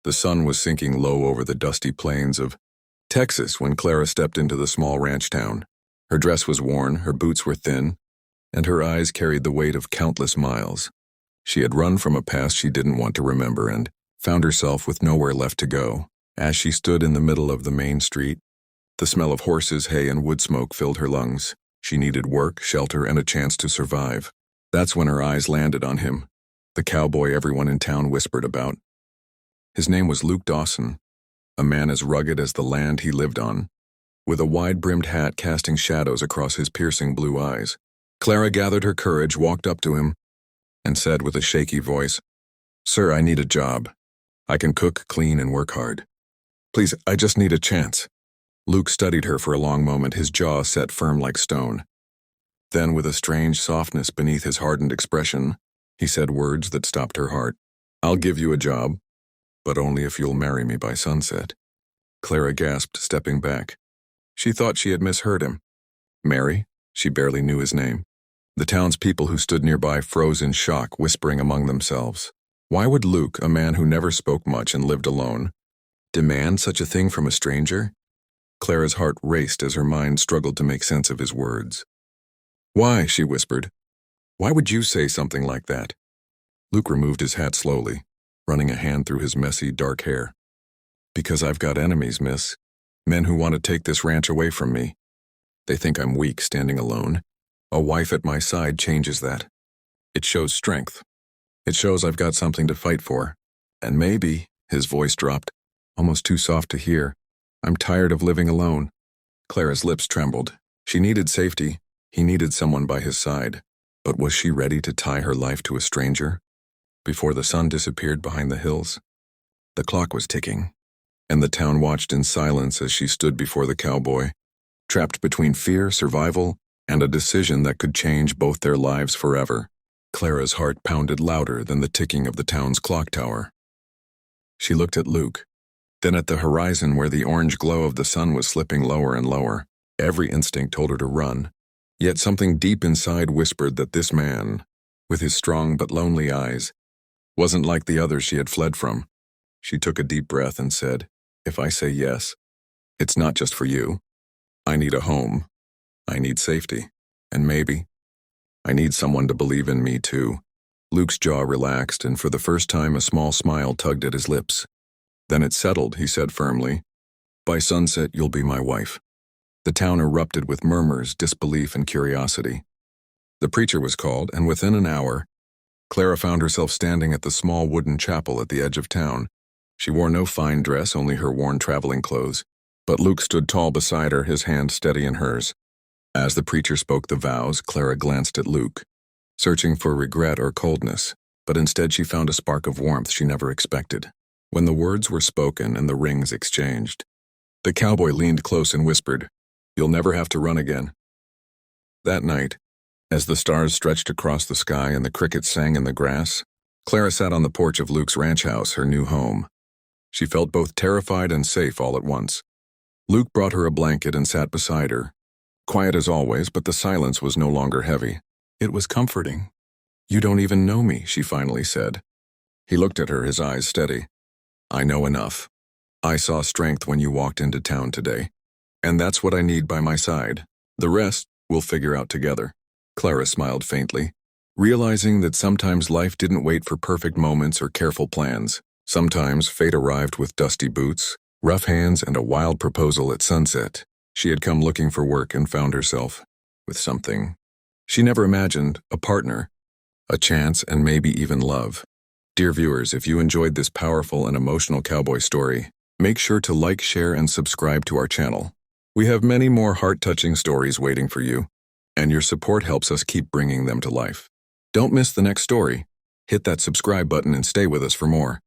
The sun was sinking low over the dusty plains of Texas when Clara stepped into the small ranch town. Her dress was worn, her boots were thin, and her eyes carried the weight of countless miles. She had run from a past she didn't want to remember and found herself with nowhere left to go. As she stood in the middle of the main street, the smell of horses, hay, and wood smoke filled her lungs. She needed work, shelter, and a chance to survive. That's when her eyes landed on him, the cowboy everyone in town whispered about. His name was Luke Dawson, a man as rugged as the land he lived on, with a wide-brimmed hat casting shadows across his piercing blue eyes. Clara gathered her courage, walked up to him, and said with a shaky voice, "Sir, I need a job. I can cook, clean, and work hard. Please, I just need a chance." Luke studied her for a long moment, his jaw set firm like stone. Then, with a strange softness beneath his hardened expression, he said words that stopped her heart. "I'll give you a job, but only if you'll marry me by sunset." Clara gasped, stepping back. She thought she had misheard him. Marry? She barely knew his name. The townspeople who stood nearby froze in shock, whispering among themselves. Why would Luke, a man who never spoke much and lived alone, demand such a thing from a stranger? Clara's heart raced as her mind struggled to make sense of his words. "Why?" she whispered. "Why would you say something like that?" Luke removed his hat slowly, running a hand through his messy, dark hair. "Because I've got enemies, miss. Men who want to take this ranch away from me. They think I'm weak standing alone. A wife at my side changes that. It shows strength. It shows I've got something to fight for. And maybe," his voice dropped, almost too soft to hear, "I'm tired of living alone." Clara's lips trembled. She needed safety. He needed someone by his side. But was she ready to tie her life to a stranger? Before the sun disappeared behind the hills, the clock was ticking, and the town watched in silence as she stood before the cowboy, trapped between fear, survival, and a decision that could change both their lives forever. Clara's heart pounded louder than the ticking of the town's clock tower. She looked at Luke, then at the horizon where the orange glow of the sun was slipping lower and lower. Every instinct told her to run, yet something deep inside whispered that this man, with his strong but lonely eyes, wasn't like the others she had fled from. She took a deep breath and said, "If I say yes, it's not just for you. I need a home. I need safety. And maybe, I need someone to believe in me too." Luke's jaw relaxed, and for the first time a small smile tugged at his lips. "Then it's settled," he said firmly. "By sunset, you'll be my wife." The town erupted with murmurs, disbelief, and curiosity. The preacher was called, and within an hour, Clara found herself standing at the small wooden chapel at the edge of town. She wore no fine dress, only her worn traveling clothes, but Luke stood tall beside her, his hand steady in hers. As the preacher spoke the vows, Clara glanced at Luke, searching for regret or coldness, but instead she found a spark of warmth she never expected. When the words were spoken and the rings exchanged, the cowboy leaned close and whispered, "You'll never have to run again." That night, as the stars stretched across the sky and the crickets sang in the grass, Clara sat on the porch of Luke's ranch house, her new home. She felt both terrified and safe all at once. Luke brought her a blanket and sat beside her, quiet as always, but the silence was no longer heavy. It was comforting. "You don't even know me," she finally said. He looked at her, his eyes steady. "I know enough. I saw strength when you walked into town today. And that's what I need by my side. The rest we'll figure out together." Clara smiled faintly, realizing that sometimes life didn't wait for perfect moments or careful plans. Sometimes fate arrived with dusty boots, rough hands, and a wild proposal at sunset. She had come looking for work and found herself with something she never imagined: a partner, a chance, and maybe even love. Dear viewers, if you enjoyed this powerful and emotional cowboy story, make sure to like, share, and subscribe to our channel. We have many more heart-touching stories waiting for you, and your support helps us keep bringing them to life. Don't miss the next story. Hit that subscribe button and stay with us for more.